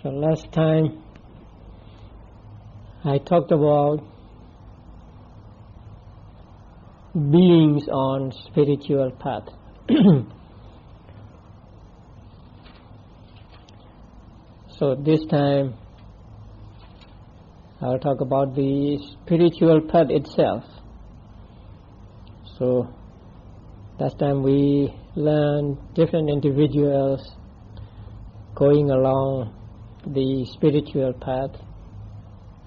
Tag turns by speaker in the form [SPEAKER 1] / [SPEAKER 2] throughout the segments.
[SPEAKER 1] So last time I talked about beings on spiritual path. So this time I'll talk about the spiritual path itself. So last time we learned different individuals going along the spiritual path,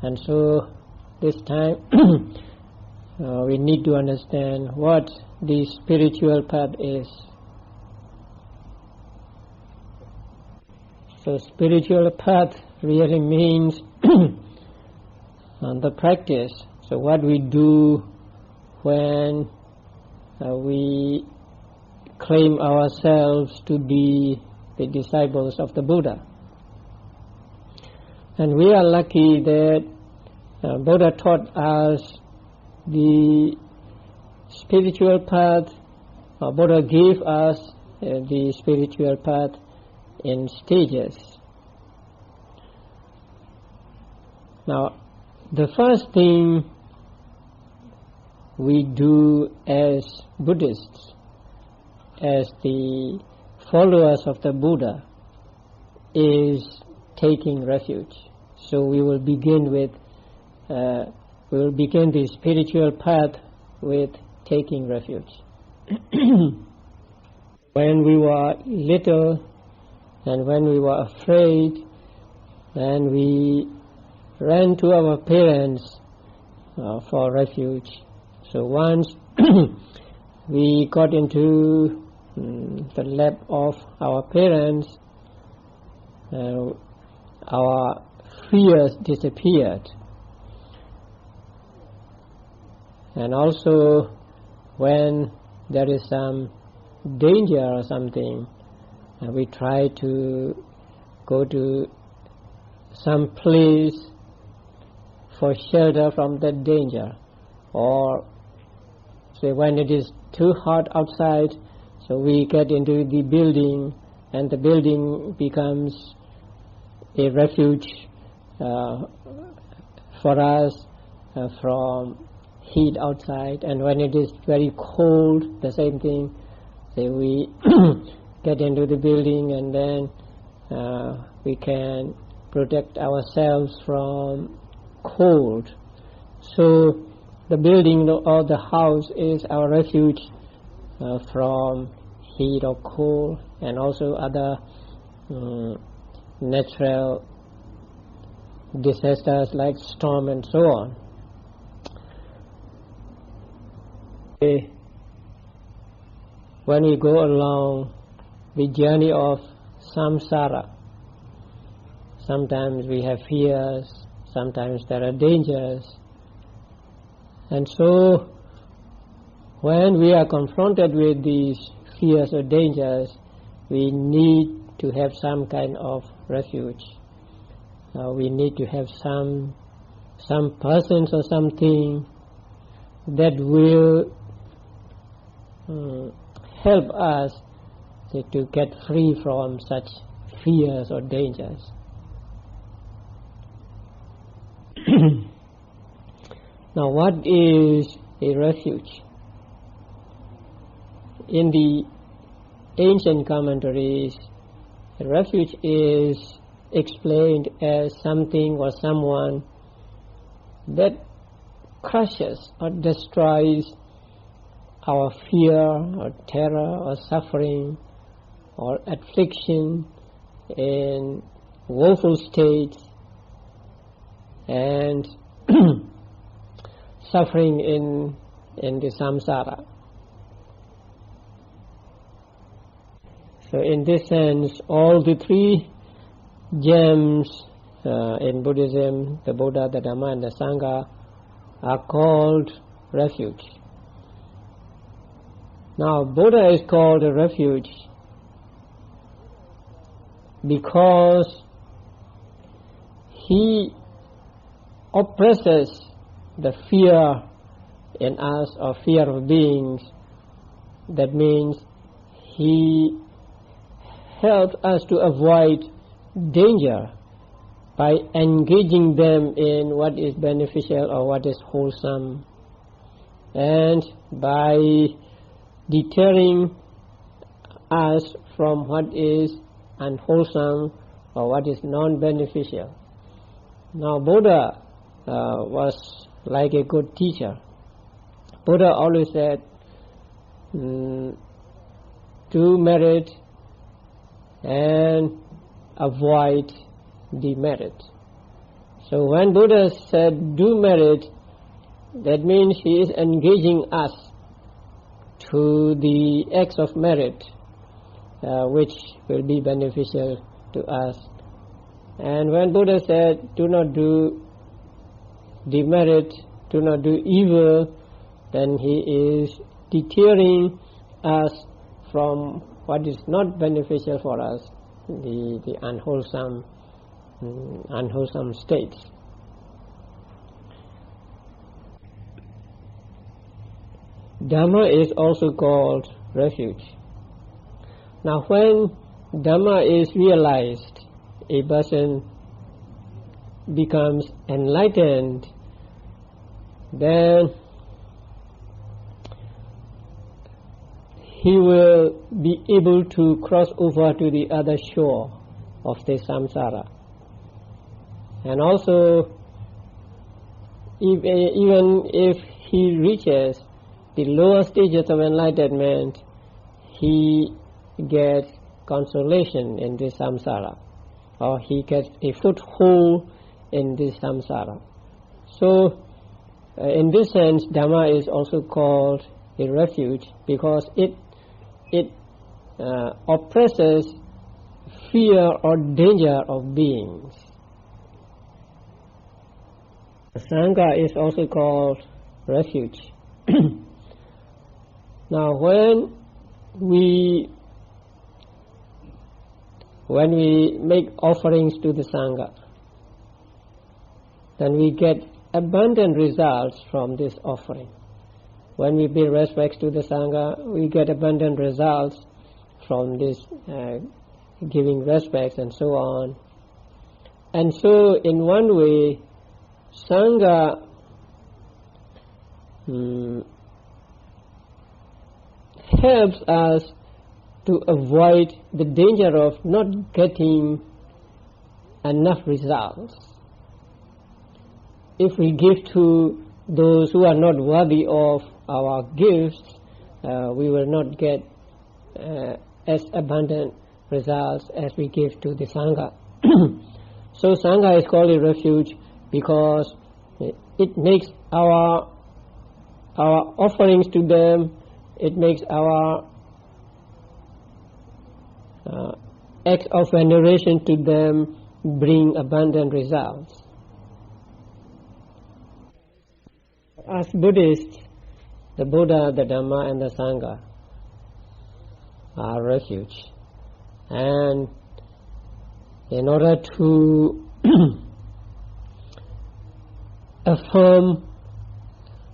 [SPEAKER 1] and so this time we need to understand what the spiritual path is. So spiritual path really means the practice. So what we do when we claim ourselves to be the disciples of the Buddha. And we are lucky that Buddha taught us the spiritual path. Buddha gave us the spiritual path in stages. Now, the first thing we do as Buddhists, as the followers of the Buddha, is taking refuge. So we will begin the spiritual path with taking refuge. When we were little and when we were afraid, then we ran to our parents for refuge. So once we got into the lap of our parents, our fears disappeared. And also when there is some danger or something, we try to go to some place for shelter from that danger. Or say when it is too hot outside, so we get into the building, and the building becomes a refuge for us from heat outside. And when it is very cold, the same thing. Say we get into the building, and then we can protect ourselves from cold. So the building or the house is our refuge from heat or cold, and also other natural disasters like storm and so on. When we go along the journey of samsara, sometimes we have fears, sometimes there are dangers, and so when we are confronted with these fears or dangers, we need to have some kind of refuge. We need to have some persons or something that will help us to get free from such fears or dangers. Now, what is a refuge? In the ancient commentaries, a refuge is explained as something or someone that crushes or destroys our fear or terror or suffering or affliction in woeful states and suffering in the samsara. So in this sense, all the three gems in Buddhism, the Buddha, the Dhamma and the Sangha, are called refuge. Now, Buddha is called a refuge because he oppresses the fear in us, or fear of beings. That means he helps us to avoid danger by engaging them in what is beneficial or what is wholesome, and by deterring us from what is unwholesome or what is non-beneficial. Now Buddha was like a good teacher. Buddha always said, do merit and avoid demerit. So when Buddha said do merit, that means he is engaging us to the acts of merit which will be beneficial to us. And when Buddha said do not do demerit, do not do evil, then he is deterring us from what is not beneficial for us, the unwholesome states. Dhamma is also called refuge. Now when Dhamma is realized, a person becomes enlightened, then he will be able to cross over to the other shore of the samsara. And also, even if he reaches the lower stages of enlightenment, he gets consolation in this samsara, or he gets a foothold in this samsara. So, in this sense, Dhamma is also called a refuge because it oppresses fear or danger of beings. Sangha is also called refuge. Now when we make offerings to the Sangha, then we get abundant results from this offering. When we pay respects to the Sangha, we get abundant results from this giving respects and so on. And so in one way, Sangha helps us to avoid the danger of not getting enough results. If we give to those who are not worthy of our gifts, we will not get as abundant results as we give to the Sangha. So Sangha is called a refuge because it makes our offerings to them, it makes our acts of veneration to them bring abundant results. As Buddhists, the Buddha, the Dhamma and the Sangha are refuge. And in order to affirm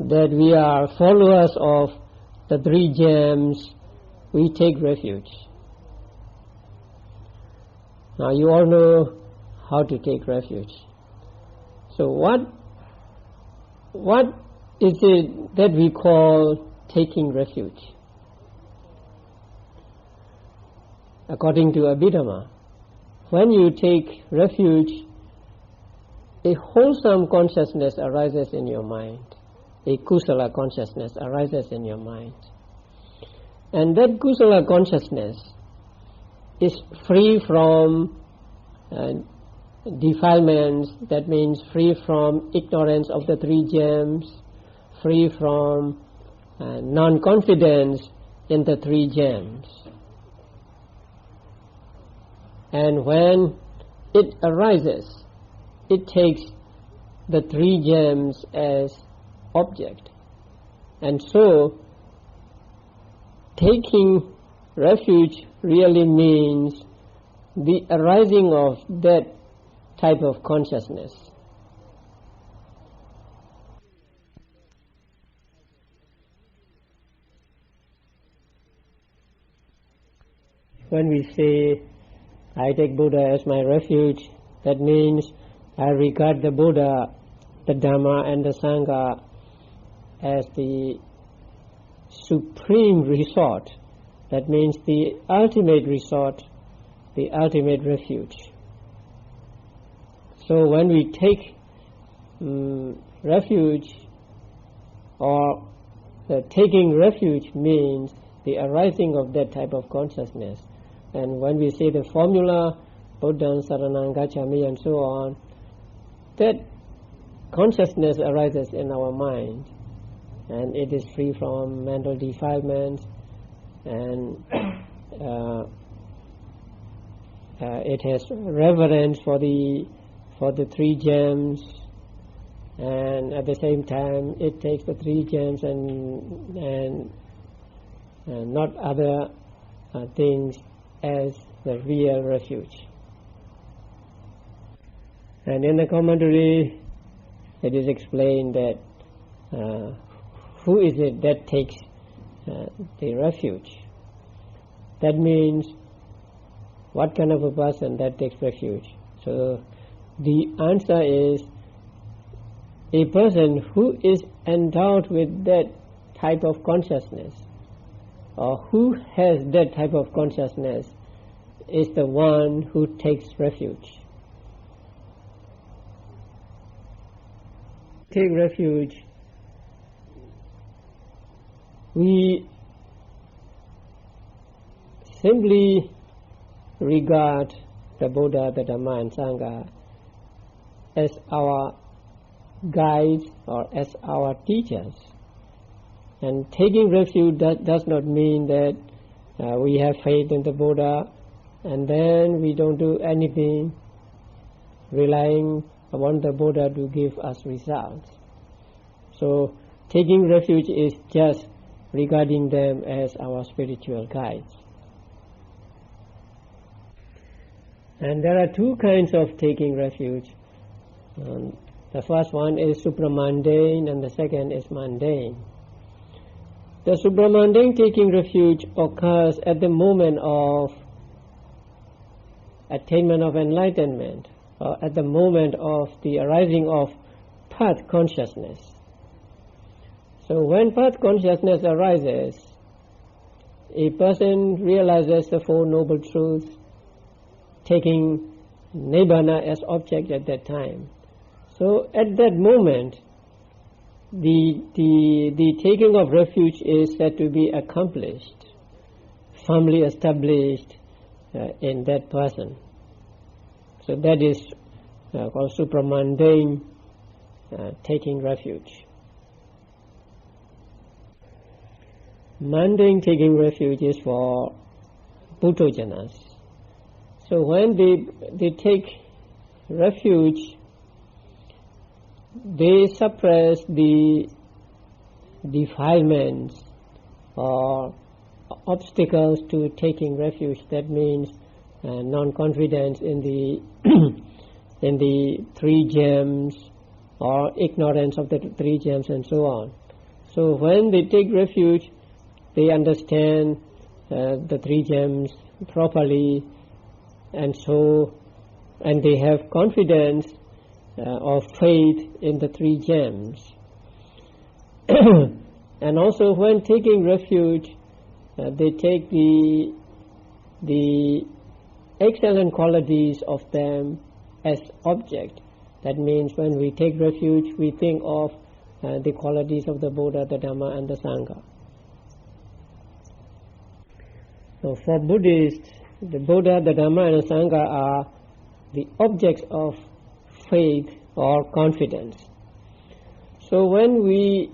[SPEAKER 1] that we are followers of the three gems, we take refuge. Now you all know how to take refuge. So what is it that we call taking refuge? According to Abhidhamma, when you take refuge, a wholesome consciousness arises in your mind. A kusala consciousness arises in your mind. And that kusala consciousness is free from defilements, that means free from ignorance of the three gems, free from non-confidence in the three gems. And when it arises, it takes the three gems as object. And so, taking refuge really means the arising of that type of consciousness. When we say, I take Buddha as my refuge, that means I regard the Buddha, the Dhamma and the Sangha as the supreme resort. That means the ultimate resort, the ultimate refuge. So when we take refuge, or taking refuge means the arising of that type of consciousness. And when we say the formula, Buddhaṃ Saraṇaṃ Gacchāmi and so on, that consciousness arises in our mind, and it is free from mental defilements, and it has reverence for the three gems, and at the same time it takes the three gems and not other things as the real refuge. And in the commentary it is explained that who is it that takes the refuge? That means what kind of a person that takes refuge? So the answer is a person who is endowed with that type of consciousness, or who has that type of consciousness, is the one who takes refuge. Take refuge, we simply regard the Buddha, the Dhamma and Sangha as our guides or as our teachers. And taking refuge does not mean that we have faith in the Buddha and then we don't do anything, relying upon the Buddha to give us results. So taking refuge is just regarding them as our spiritual guides. And there are two kinds of taking refuge. The first one is supramundane and the second is mundane. The supramundane taking refuge occurs at the moment of attainment of enlightenment, or at the moment of the arising of path consciousness. So when path consciousness arises, a person realizes the Four Noble Truths, taking Nibbana as object at that time. So at that moment, the taking of refuge is said to be accomplished, firmly established in that person. So that is called supramundane taking refuge. Mundane taking refuge is for Buddhojanas. So when they take refuge, they suppress the defilements or obstacles to taking refuge. That means non-confidence in the in the three gems, or ignorance of the three gems, and so on. So when they take refuge, they understand the three gems properly, and they have confidence or faith in the three gems. And also when taking refuge, they take the excellent qualities of them as object. That means when we take refuge, we think of the qualities of the Buddha, the Dhamma and the Sangha. So for Buddhists, the Buddha, the Dhamma and the Sangha are the objects of faith or confidence. So when we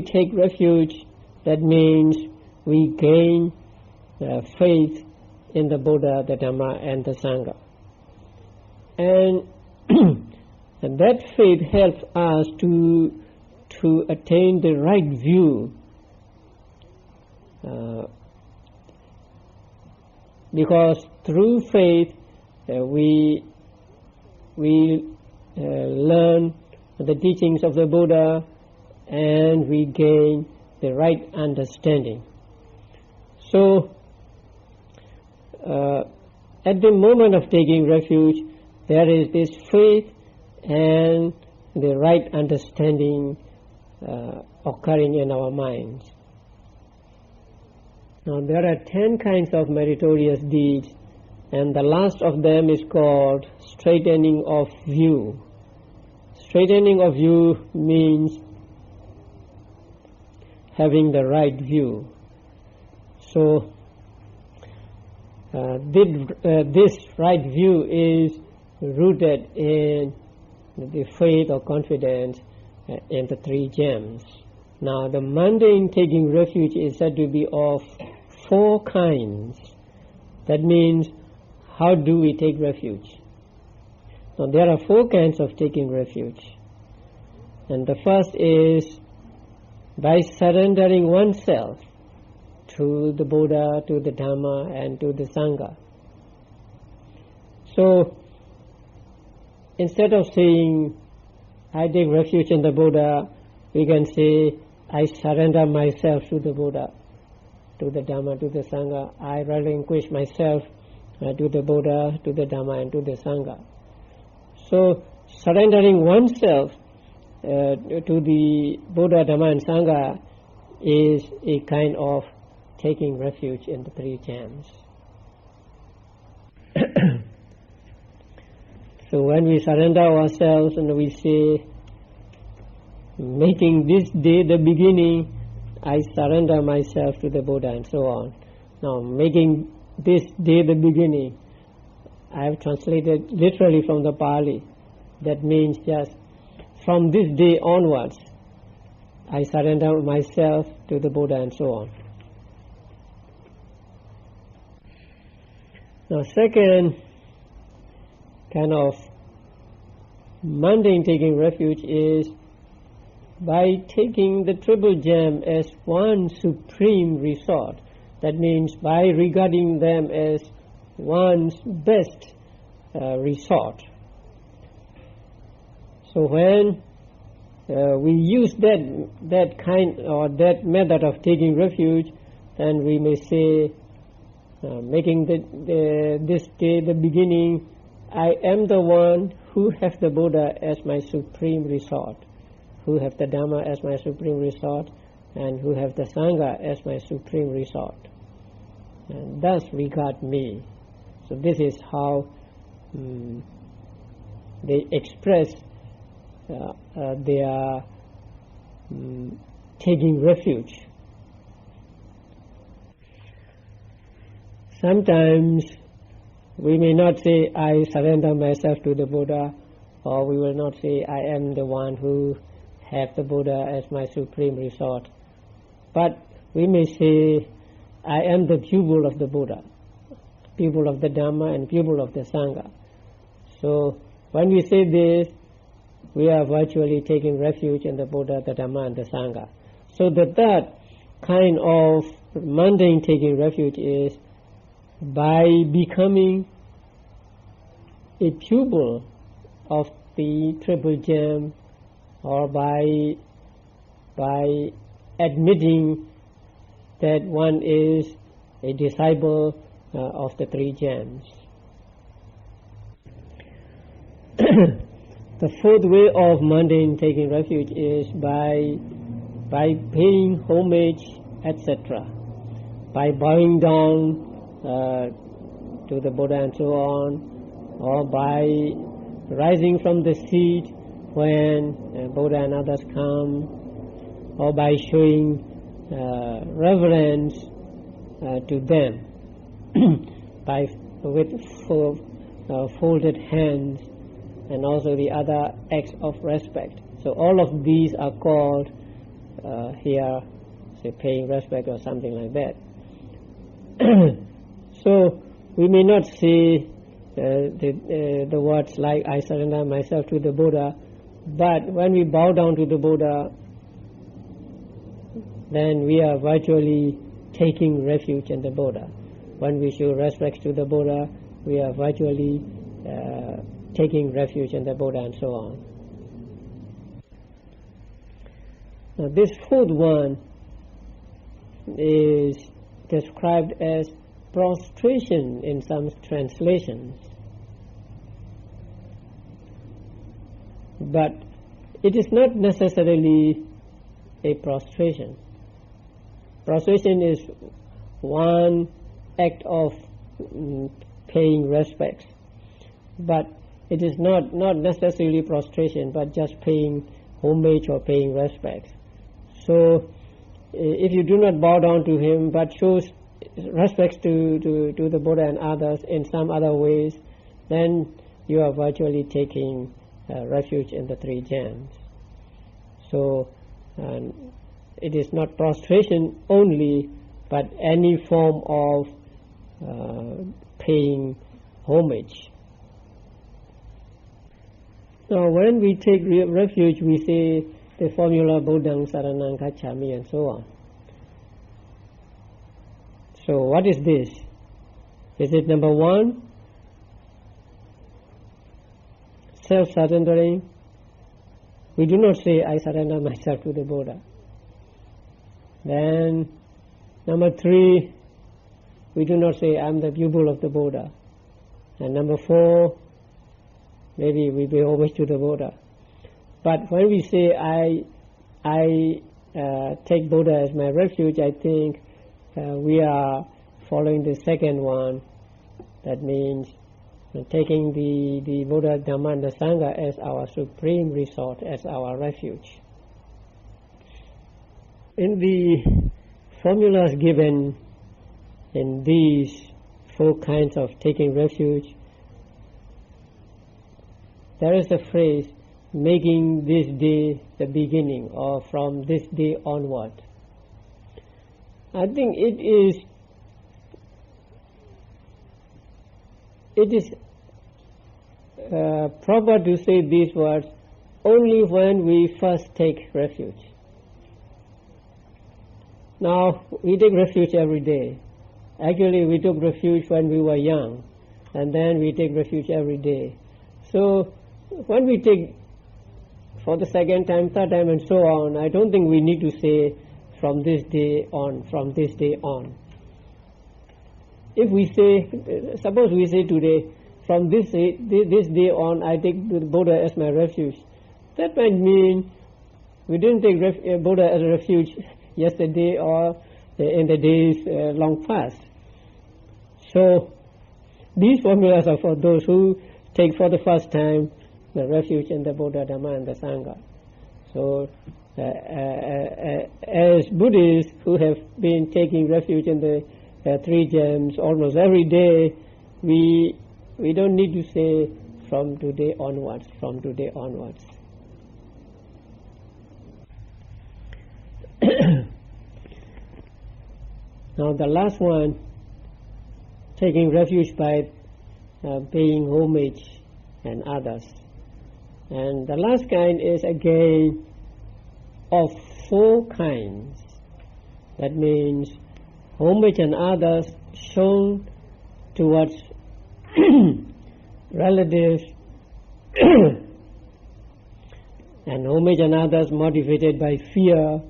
[SPEAKER 1] take refuge, that means we gain faith in the Buddha, the Dhamma and the Sangha. And that faith helps us to attain the right view, because through faith we learn the teachings of the Buddha and we gain the right understanding. So at the moment of taking refuge, there is this faith and the right understanding occurring in our minds. Now there are 10 kinds of meritorious deeds, and the last of them is called straightening of view. Straightening of view means having the right view. So this right view is rooted in the faith or confidence in the three gems. Now the mundane taking refuge is said to be of 4 kinds. That means, how do we take refuge? Now there are 4 kinds of taking refuge. And the first is by surrendering oneself to the Buddha, to the Dhamma, and to the Sangha. So instead of saying, I take refuge in the Buddha, we can say, I surrender myself to the Buddha, to the Dhamma, to the Sangha. I relinquish myself to the Buddha, to the Dhamma, and to the Sangha. So surrendering oneself to the Buddha, Dhamma, and Sangha is a kind of taking refuge in the three gems. So when we surrender ourselves and we say, making this day the beginning, I surrender myself to the Buddha, and so on. Now, making this day the beginning, I have translated literally from the Pali. That means just from this day onwards, I surrender myself to the Buddha, and so on. Now, second kind of mundane taking refuge is by taking the triple gem as one supreme resort. That means by regarding them as one's best resort. So when we use that kind or that method of taking refuge, then we may say, making this day the beginning, I am the one who has the Buddha as my supreme resort, who have the Dhamma as my supreme resort, and who have the Sangha as my supreme resort, and thus regard me. So this is how they express their taking refuge. Sometimes we may not say, I surrender myself to the Buddha, or we will not say, I am the one who have the Buddha as my supreme resort. But we may say, I am the pupil of the Buddha, pupil of the Dhamma, and pupil of the Sangha. So when we say this, we are virtually taking refuge in the Buddha, the Dhamma, and the Sangha. So the third kind of mundane taking refuge is by becoming a pupil of the triple gem, or by admitting that one is a disciple of the three gems. The fourth way of mundane taking refuge is by paying homage, etc., by bowing down to the Buddha and so on, or by rising from the seat when Buddha and others come, or by showing reverence to them with folded hands, and also the other acts of respect. So all of these are called here, say, paying respect or something like that. So we may not say the words like, I surrender myself to the Buddha, but when we bow down to the Buddha, then we are virtually taking refuge in the Buddha. When we show respect to the Buddha, we are virtually taking refuge in the Buddha, and so on. Now this fourth one is described as prostration in some translations. but it is not necessarily a prostration. Prostration is one act of paying respects, but it is not necessarily prostration, but just paying homage or paying respects. So if you do not bow down to him but shows respects to the Buddha and others in some other ways, then you are virtually taking refuge in the three gems. So it is not prostration only, but any form of paying homage. Now, when we take refuge, we say the formula Buddhaṃ Saranang Gacchāmi and so on. So, what is this? Is it number one, self-surrendering? We do not say, I surrender myself to the Buddha. Then, number three, we do not say, I am the pupil of the Buddha. And number four, maybe we pay homage to the Buddha. But when we say, I take Buddha as my refuge, I think we are following the second one. That means taking the Buddha, Dhamma and the Sangha as our supreme resort, as our refuge. In the formulas given in these four kinds of taking refuge, there is a phrase, making this day the beginning, or from this day onward. I think it is proper to say these words only when we first take refuge. Now, we take refuge every day. Actually, we took refuge when we were young, and then we take refuge every day. So, when we take for the second time, third time, and so on, I don't think we need to say from this day on, from this day on. If we say, suppose we say today, from this day on, I take the Buddha as my refuge, that might mean we didn't take Buddha as a refuge yesterday or in the days long past. So, these formulas are for those who take for the first time the refuge in the Buddha, Dhamma and the Sangha. So, as Buddhists who have been taking refuge in the three gems almost every day, we don't need to say from today onwards, from today onwards. Now the last one, taking refuge by paying homage and others. And the last kind is again of four kinds. That means homage and others shown towards relatives and homage and others motivated by fear,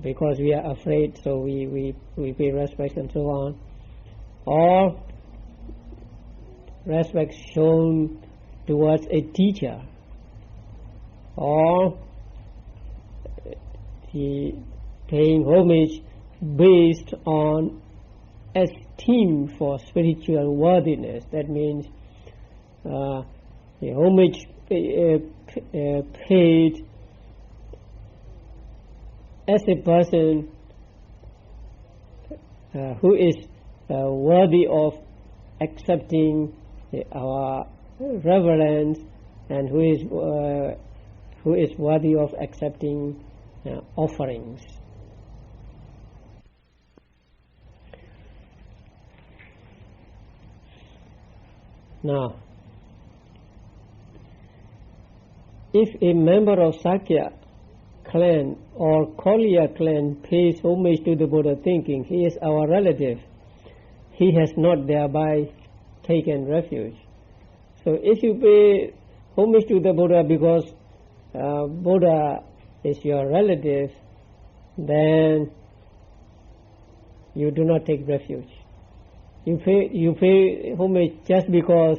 [SPEAKER 1] because we are afraid, so we pay respect and so on. Or respect shown towards a teacher, or paying homage based on esteem for spiritual worthiness. That means the homage paid as a person who is worthy of accepting our reverence, and who is worthy of accepting offerings. Now, if a member of Sakya clan or Kauliya clan pays homage to the Buddha thinking he is our relative, he has not thereby taken refuge. So if you pay homage to the Buddha because Buddha is your relative, then you do not take refuge. You pay homage just because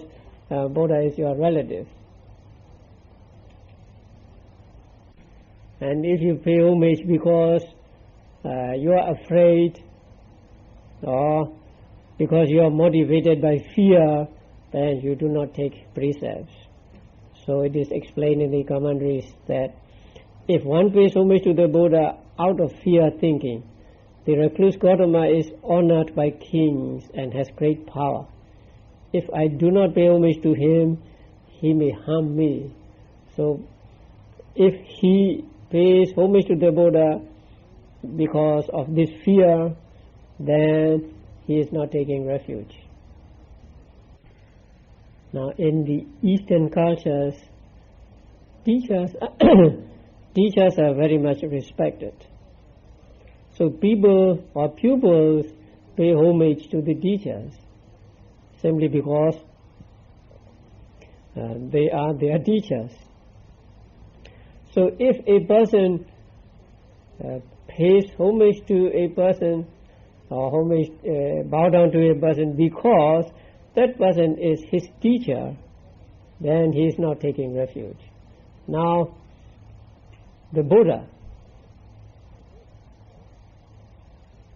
[SPEAKER 1] Buddha is your relative. And if you pay homage because you are afraid or because you are motivated by fear, then you do not take precepts. So it is explained in the commentaries that if one pays homage to the Buddha out of fear thinking, the recluse Gautama is honored by kings and has great power. If I do not pay homage to him, he may harm me. So if he pays homage to the Buddha because of this fear, then he is not taking refuge. Now in the Eastern cultures, teachers are very much respected. So people or pupils pay homage to the teachers simply because they are their teachers. So if a person pays homage to a person or bow down to a person because that person is his teacher, then he is not taking refuge. Now, the Buddha,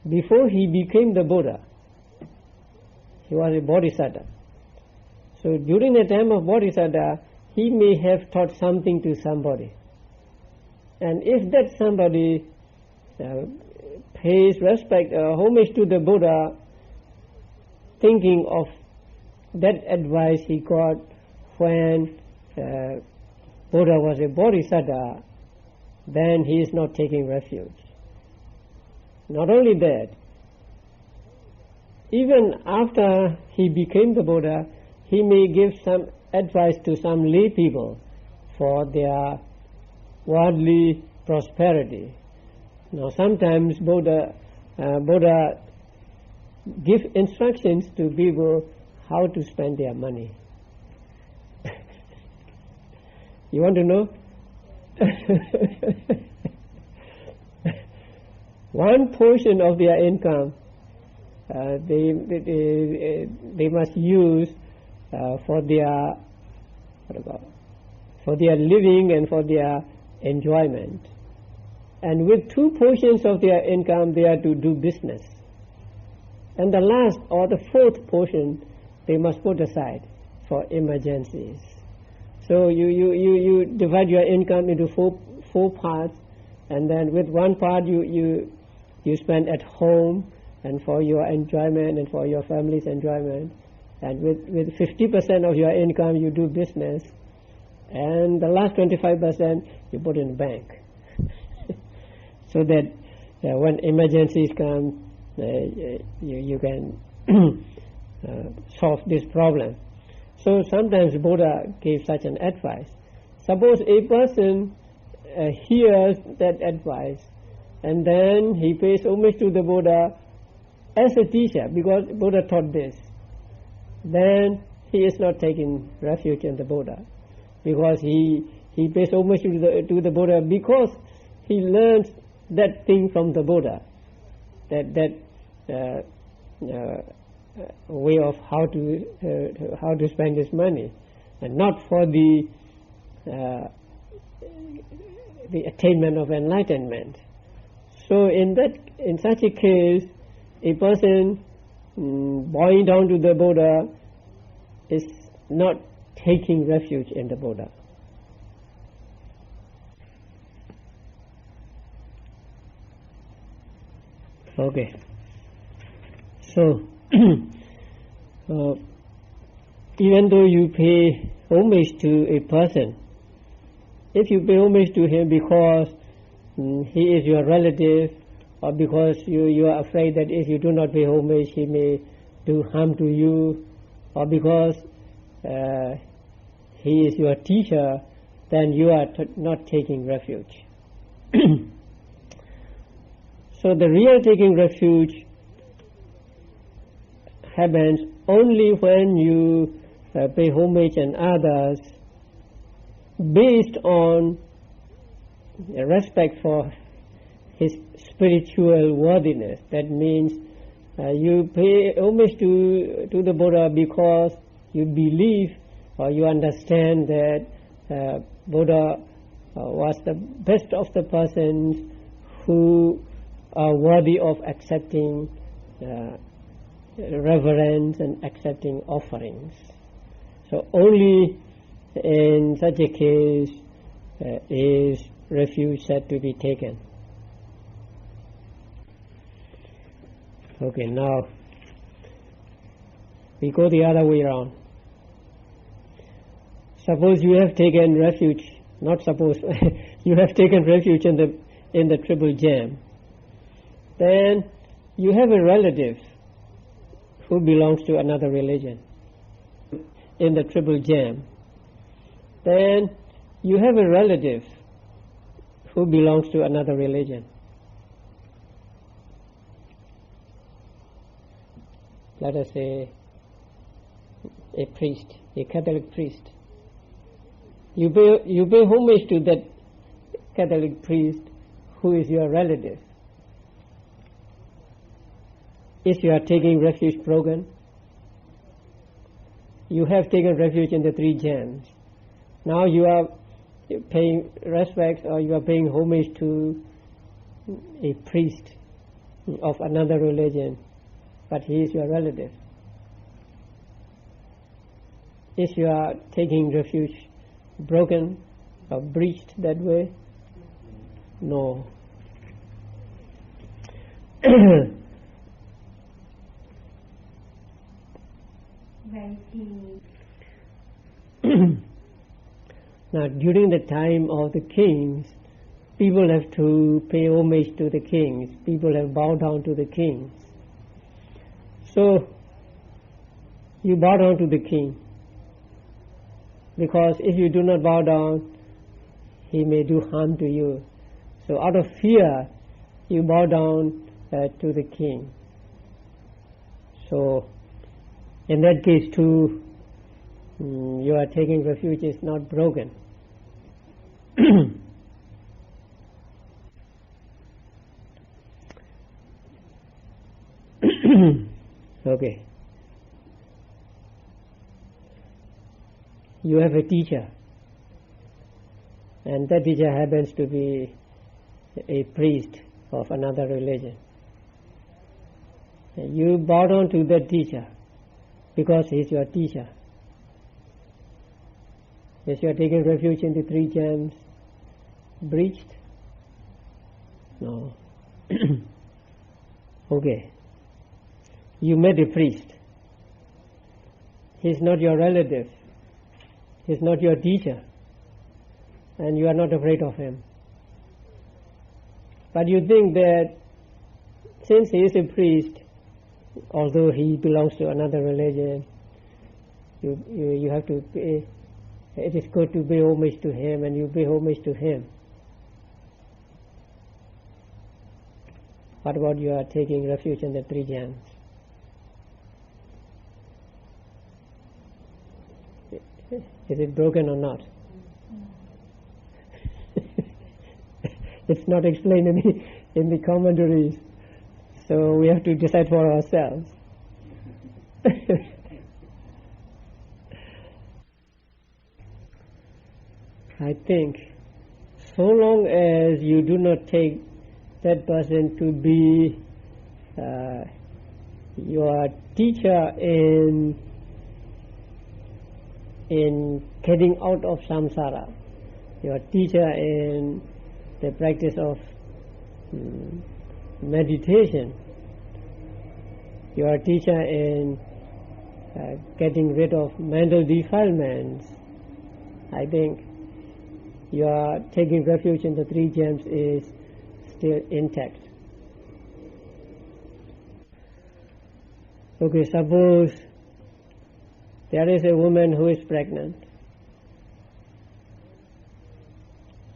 [SPEAKER 1] before he became the Buddha, he was a bodhisattva. So during the time of bodhisattva, he may have taught something to somebody. And if that somebody pays respect or homage to the Buddha, thinking of that advice he got when Buddha was a bodhisattva, then he is not taking refuge. Not only that, even after he became the Buddha, he may give some advice to some lay people for their worldly prosperity. Now sometimes Buddha give instructions to people how to spend their money. You want to know? One portion of their income they must use for their living and for their enjoyment. And with 2 portions of their income they are to do business. And the last or the 4th portion they must put aside for emergencies. So you divide your income into four parts, and then with one part you spend at home and for your enjoyment and for your family's enjoyment, and with 50% of your income you do business, and the last 25% you put in the bank. So that when emergencies come, you can solve this problem. So sometimes Buddha gave such an advice. Suppose a person hears that advice and then he pays homage to the Buddha as a teacher because Buddha taught this, then he is not taking refuge in the Buddha, because he pays homage to the Buddha because he learns that thing from the Buddha, that way of how to spend his money, and not for the attainment of enlightenment. So in such a case, a person bowing down to the Buddha is not taking refuge in the Buddha. Okay. So even though you pay homage to a person, if you pay homage to him because he is your relative, or because you are afraid that if you do not pay homage he may do harm to you, or because he is your teacher, then you are not taking refuge. So the real taking refuge happens only when you pay homage and others based on respect for his spiritual worthiness. That means you pay homage to the Buddha because you believe or you understand that Buddha was the best of the persons who are worthy of accepting reverence and accepting offerings. So only in such a case is refuge said to be taken. Okay, now we go the other way around. Suppose you have taken refuge, not suppose, you have taken refuge in the triple gem. Then you have a relative who belongs to another religion in the triple gem. Then you have a relative who belongs to another religion. Let us say a priest, a Catholic priest. You pay homage to that Catholic priest who is your relative. Is you are taking refuge broken? You have taken refuge in the three gems. Now you are paying respect or you are paying homage to a priest of another religion, but he is your relative. Is you are taking refuge broken or breached that way? No. Now, during the time of the kings, people have to pay homage to the kings. People have bowed down to the kings. So, you bow down to the king. Because if you do not bow down, he may do harm to you. So out of fear, you bow down to the king. So in that case too, you are taking refuge is not broken. Okay. You have a teacher, and that teacher happens to be a priest of another religion. You bow down to that teacher because he is your teacher. Yes, you are taking refuge in the three gems. Breached? No. Okay. You met a priest. He is not your relative. He is not your teacher. And you are not afraid of him. But you think that since he is a priest, although he belongs to another religion, you have to pay, it is good to pay homage to him, and you pay homage to him. What about you are taking refuge in the three gems? Is it broken or not? It's not explained in the commentaries, so we have to decide for ourselves. I think so long as you do not take that person to be your teacher in getting out of samsara, your teacher in the practice of meditation, your teacher in getting rid of mental defilements, I think your taking refuge in the three gems is still intact. Okay, suppose there is a woman who is pregnant,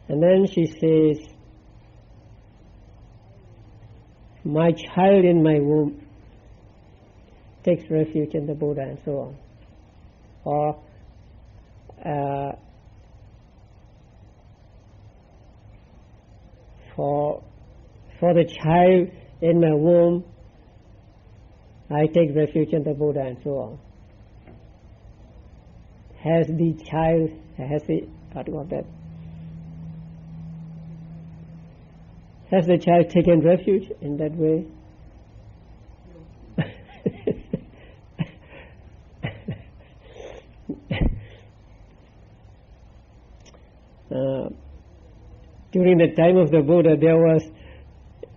[SPEAKER 1] and then she says, my child in my womb takes refuge in the Buddha, and so on. Or for the child in my womb, I take refuge in the Buddha, and so on. Has the child, what about that? Has the child taken refuge in that way? During the time of the Buddha, there was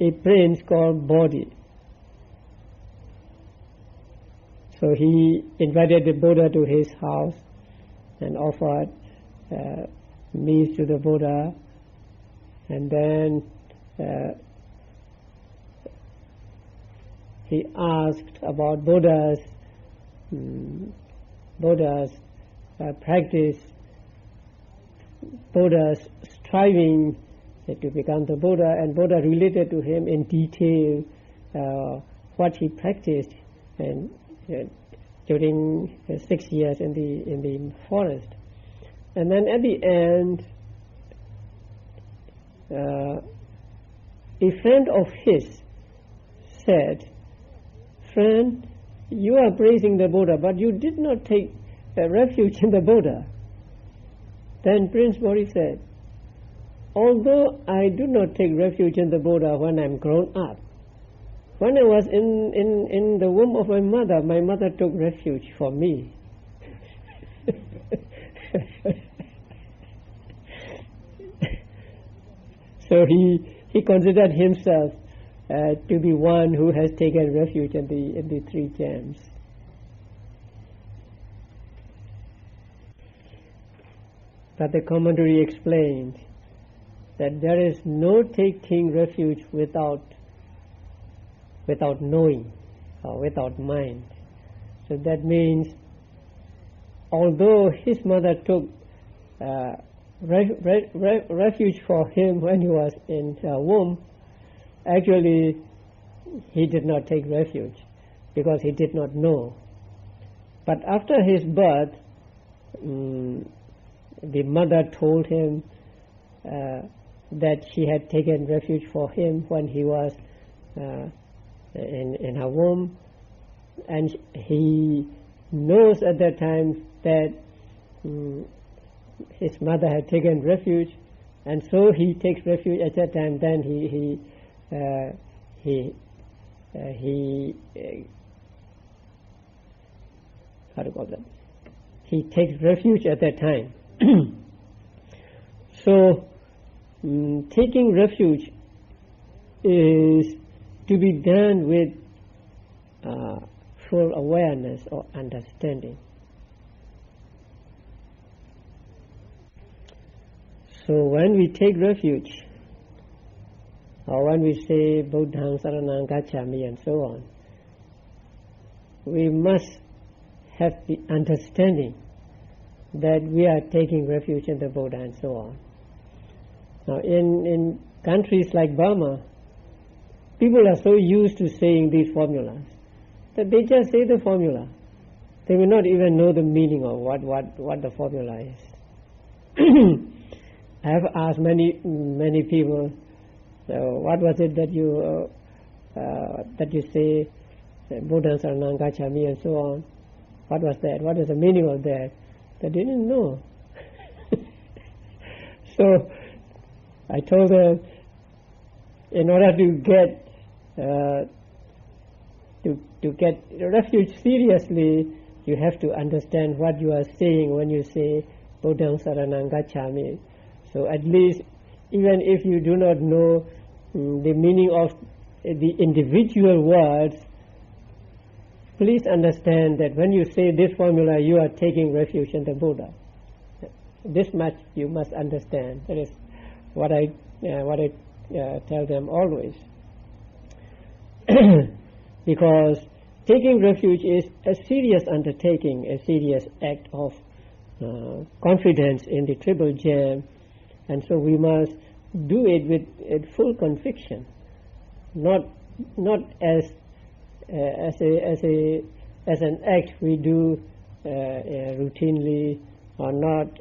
[SPEAKER 1] a prince called Bodhi. So he invited the Buddha to his house and offered meals to the Buddha, and then he asked about Buddha's practice, Buddha's striving to become the Buddha, and Buddha related to him in detail what he practiced and during 6 years in the forest. And then at the end, a friend of his said, "Friend, you are praising the Buddha, but you did not take refuge in the Buddha." Then Prince Bodhi said, "Although I do not take refuge in the Buddha when I'm grown up, when I was in the womb of my mother took refuge for me." So he considered himself to be one who has taken refuge in the three gems. But the commentary explained that there is no taking refuge without knowing or without mind. So that means, although his mother took refuge for him when he was in her womb, actually he did not take refuge because he did not know. But after his birth, the mother told him that she had taken refuge for him when he was in her womb, and he knows at that time that his mother had taken refuge, and so he takes refuge at that time. Then he how to call that? He takes refuge at that time. So taking refuge is to be done with full awareness or understanding. So when we take refuge, or when we say Buddhaṃ Saranang Gacchāmi and so on, we must have the understanding that we are taking refuge in the Buddha and so on. Now in countries like Burma, people are so used to saying these formulas that they just say the formula. They will not even know the meaning of what the formula is. I have asked many people, what was it that you say, Buddhaṃ Saranang Gacchāmi and so on? What was that? What is the meaning of that? They didn't know. So I told them, in order to get refuge seriously, you have to understand what you are saying when you say Buddhaṃ Saranang Gacchāmi. So at least, even if you do not know the meaning of the individual words, please understand that when you say this formula, you are taking refuge in the Buddha. This much you must understand. That is what I tell them always. Because taking refuge is a serious undertaking, a serious act of confidence in the Triple Gem, and so we must do it with full conviction, not as an act we do routinely, or not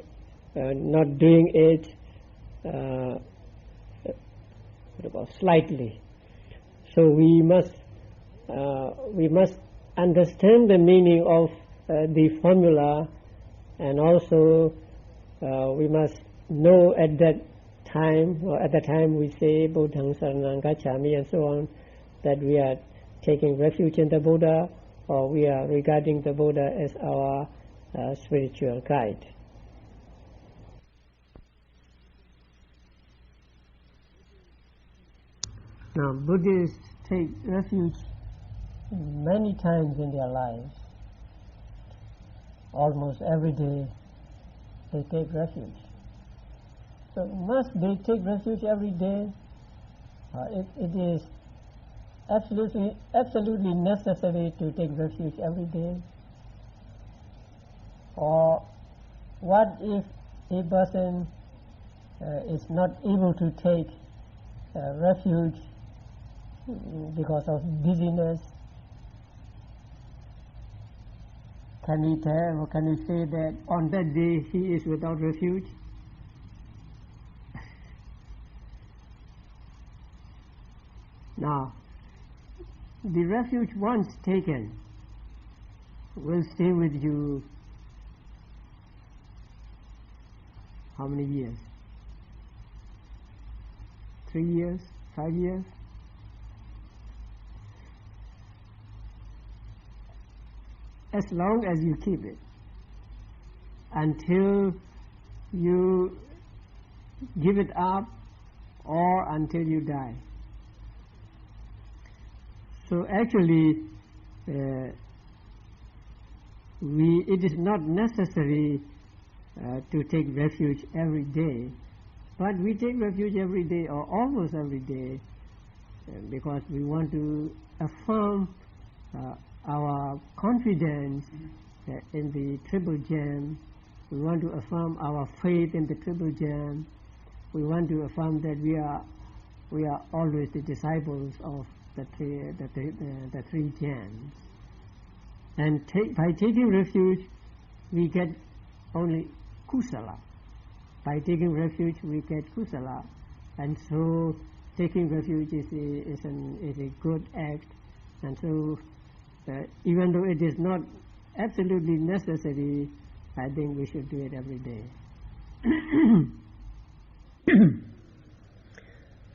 [SPEAKER 1] doing it slightly. So we must understand the meaning of the formula, and also we must know at that time, or at the time we say Buddhang Saranang Gacchami and so on, that we are taking refuge in the Buddha, or we are regarding the Buddha as our spiritual guide. Now, Buddhists take refuge many times in their lives. Almost every day they take refuge. So must they take refuge every day? It is absolutely necessary to take refuge every day? Or what if a person is not able to take refuge because of busyness? Can we tell, or can we say that on that day he is without refuge? Now, the refuge once taken will stay with you how many years? 3 years? 5 years? As long as you keep it, until you give it up or until you die. So actually, it is not necessary to take refuge every day, but we take refuge every day or almost every day because we want to affirm our confidence in the Triple Gem. We want to affirm our faith in the Triple Gem. We want to affirm that we are always the disciples of the three gems. And by taking refuge, we get only kusala. By taking refuge, we get kusala, and so taking refuge is a good act. And so, even though it is not absolutely necessary, I think we should do it every day.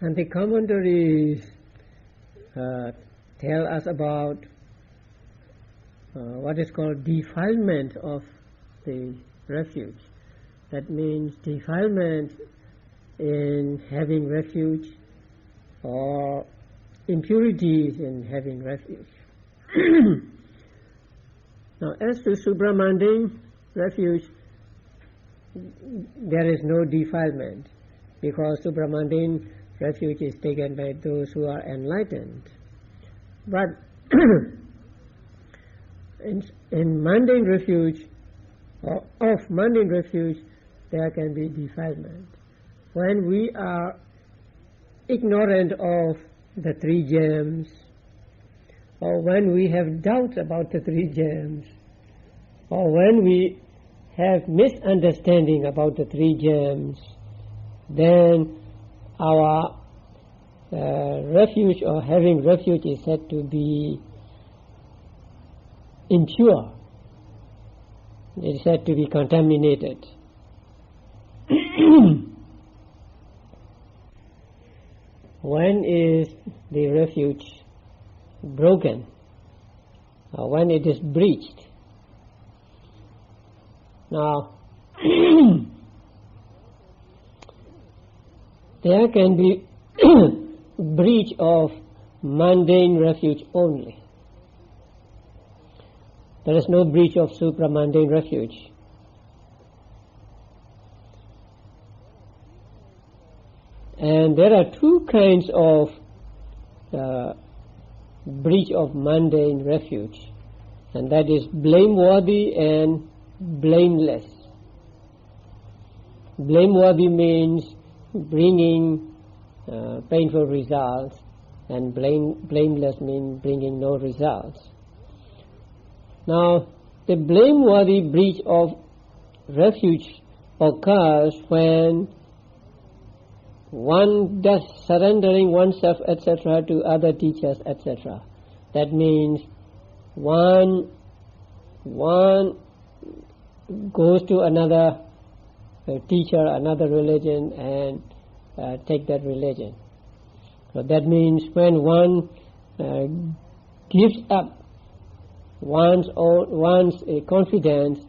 [SPEAKER 1] And the commentaries tell us about what is called defilement of the refuge. That means defilement in having refuge or impurities in having refuge. Now, as to supramundane refuge, there is no defilement, because supramundane refuge is taken by those who are enlightened. But in mundane refuge, or of mundane refuge, there can be defilement. When we are ignorant of the three gems, or when we have doubts about the three gems, or when we have misunderstanding about the three gems, then our refuge or having refuge is said to be impure. It is said to be contaminated. When is the refuge broken? Or when it is breached? Now, there can be breach of mundane refuge only. There is no breach of supramundane refuge. And there are two kinds of breach of mundane refuge, and that is blameworthy and blameless. Blameworthy means bringing painful results, and blameless means bringing no results. Now, the blameworthy breach of refuge occurs when one does surrendering oneself, etc., to other teachers, etc. That means one goes to another teacher, another religion, and take that religion. So that means when one gives up one's confidence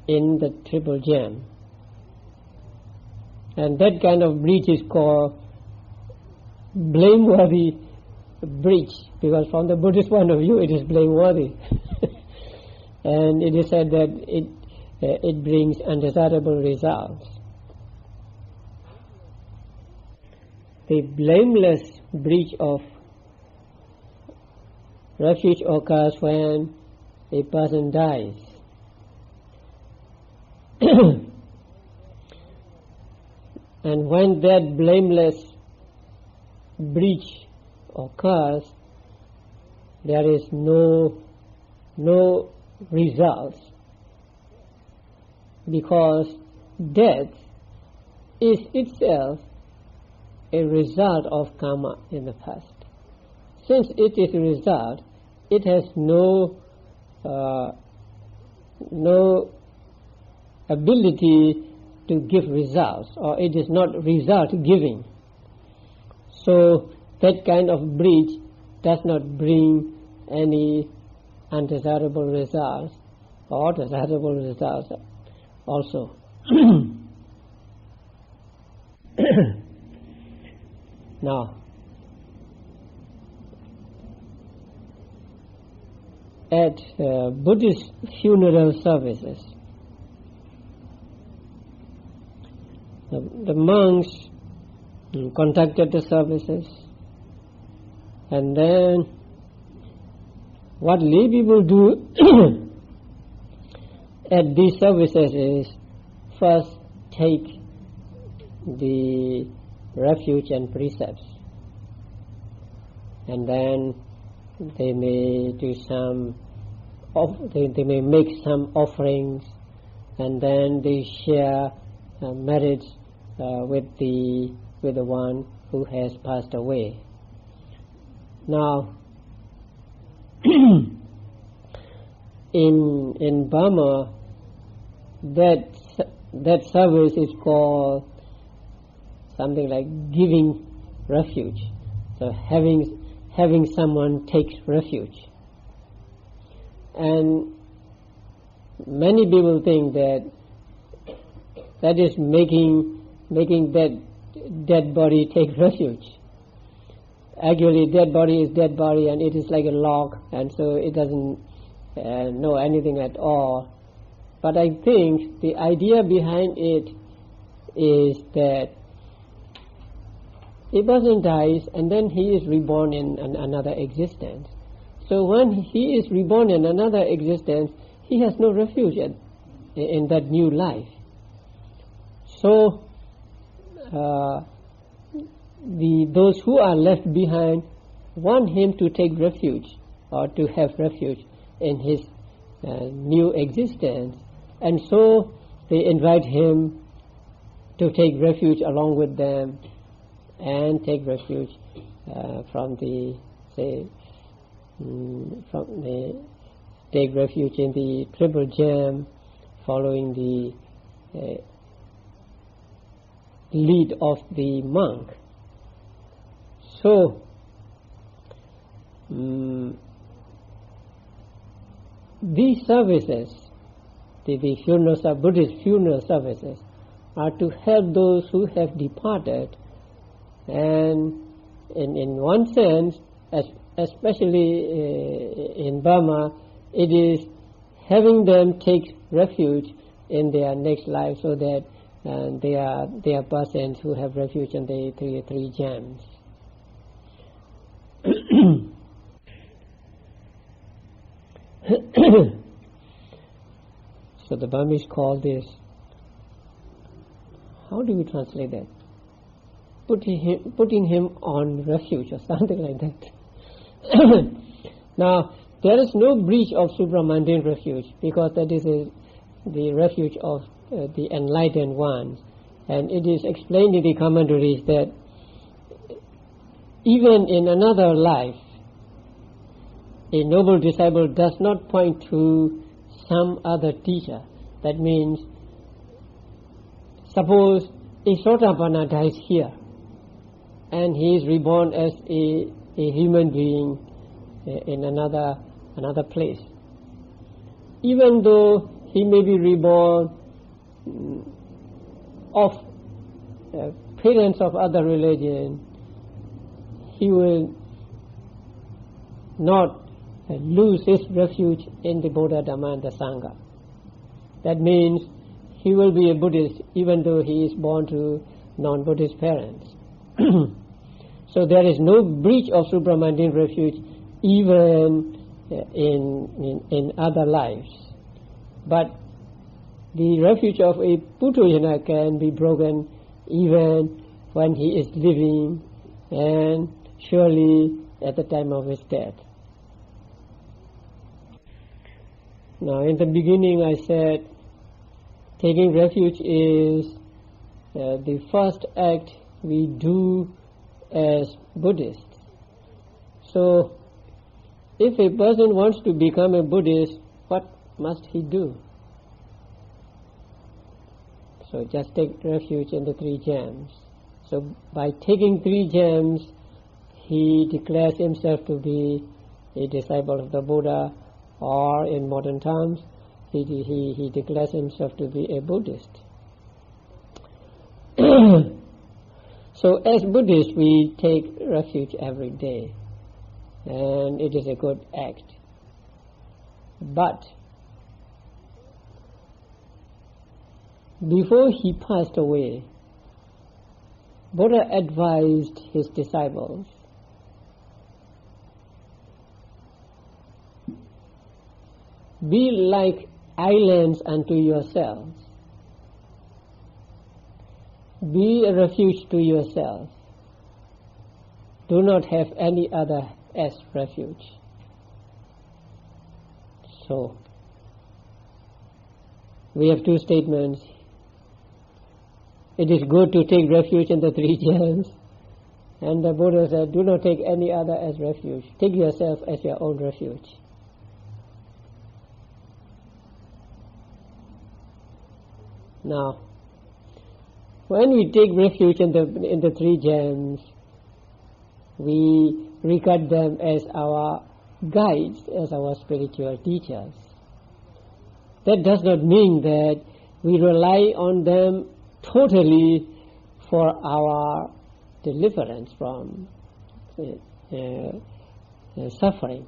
[SPEAKER 1] in the triple gem, and that kind of breach is called blameworthy breach, because from the Buddhist point of view it is blameworthy. And it is said that it brings undesirable results. The blameless breach of refuge occurs when a person dies. And when that blameless breach occurs, there is no results, because death is itself a result of karma in the past. Since it is a result, it has no ability to give results, or it is not result giving. So that kind of breach does not bring any undesirable results or desirable results also. Now, at Buddhist funeral services, the monks conducted the services, and then what lay people do at these services is first take the refuge and precepts, and then they may do they may make some offerings, and then they share merits with the one who has passed away. Now, in Burma, that service is called something like giving refuge. So having someone take refuge, and many people think that is making that dead body take refuge. Actually, dead body is dead body, and it is like a log, and so it doesn't know anything at all. But I think the idea behind it is that a person dies and then he is reborn in another existence. So when he is reborn in another existence, he has no refuge in that new life. So those who are left behind want him to take refuge or to have refuge in his new existence, and so they invite him to take refuge along with them and take refuge take refuge in the triple gem, following the lead of the monk. So these services, the Buddhist funeral services, are to help those who have departed, and in one sense, especially in Burma, it is having them take refuge in their next life, so that they are persons who have refuge in the three gems. So the Burmese call this, how do we translate that? Putting him on refuge or something like that. Now, there is no breach of supramundane refuge, because that is the refuge of the enlightened ones. And it is explained in the commentaries that even in another life, a noble disciple does not point to some other teacher. That means, suppose a Sotapanna dies here, and he is reborn as a human being in another place. Even though he may be reborn of parents of other religion, he will not lose his refuge in the Buddha, Dhamma and the Sangha. That means he will be a Buddhist even though he is born to non-Buddhist parents. So there is no breach of supramundane refuge even in other lives. But the refuge of a Puthujana can be broken even when he is living and surely at the time of his death. Now, in the beginning I said taking refuge is the first act we do as Buddhists. So, if a person wants to become a Buddhist, what must he do? So just take refuge in the 3 gems. So by taking 3 gems, he declares himself to be a disciple of the Buddha, or in modern terms, he declares himself to be a Buddhist. So as Buddhists, we take refuge every day, and it is a good act. But before he passed away, Buddha advised his disciples, be like islands unto yourselves. Be a refuge to yourself. Do not have any other as refuge. So, we have 2 statements. It is good to take refuge in the 3 gems, and the Buddha said, do not take any other as refuge. Take yourself as your own refuge. Now, when we take refuge in the 3 gems, we regard them as our guides, as our spiritual teachers. That does not mean that we rely on them totally for our deliverance from suffering.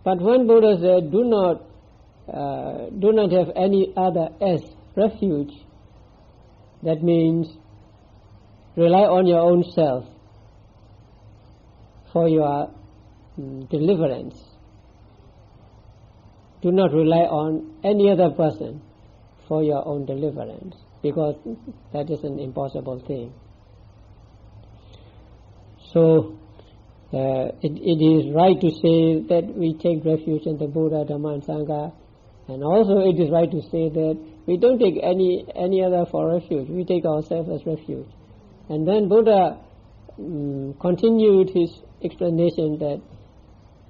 [SPEAKER 1] But when Buddha said, do not have any other as refuge, that means rely on your own self for your deliverance. Do not rely on any other person for your own deliverance, because that is an impossible thing. So it is right to say that we take refuge in the Buddha, Dhamma and Sangha, and also it is right to say that we don't take any other for refuge. We take ourselves as refuge. And then Buddha continued his explanation that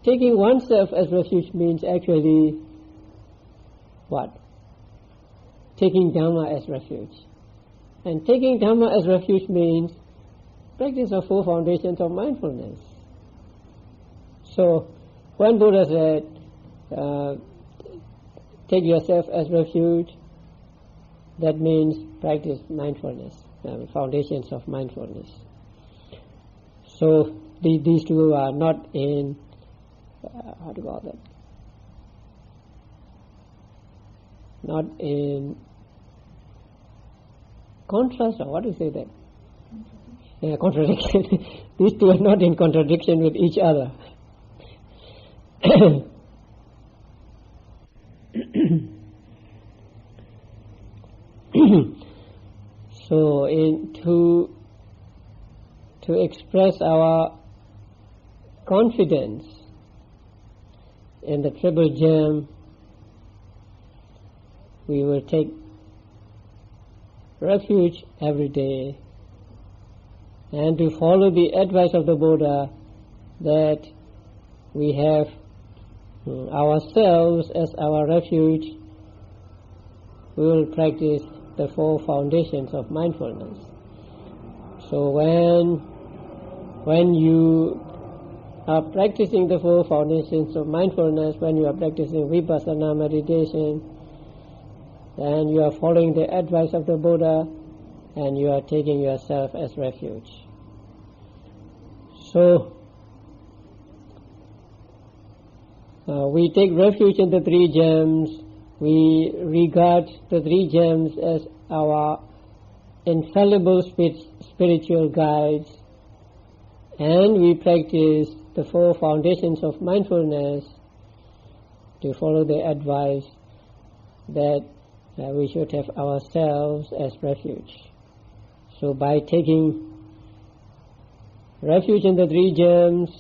[SPEAKER 1] taking oneself as refuge means actually what? Taking Dhamma as refuge. And taking Dhamma as refuge means practice of 4 foundations of mindfulness. So when Buddha said, take yourself as refuge, that means practice mindfulness, foundations of mindfulness. So these 2 are not in, how to call that? Not in contrast, or what do you say that? Yeah, contradiction. These 2 are not in contradiction with each other. So to express our confidence in the triple gem, we will take refuge every day, and to follow the advice of the Buddha that we have ourselves as our refuge, we will practice the 4 foundations of mindfulness. So when you are practicing the four foundations of mindfulness, when you are practicing vipassana meditation, then you are following the advice of the Buddha and you are taking yourself as refuge. So we take refuge in the three gems. We regard the three gems as our infallible spiritual guides, and we practice the four foundations of mindfulness to follow the advice that we should have ourselves as refuge. So by taking refuge in the three gems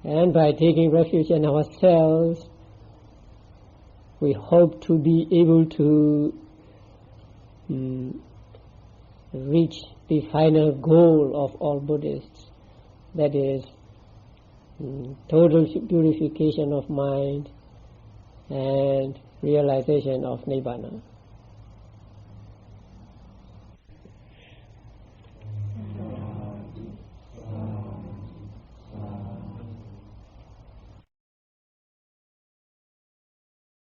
[SPEAKER 1] and by taking refuge in ourselves, we hope to be able to reach the final goal of all Buddhists, that is total purification of mind and realization of Nibbana.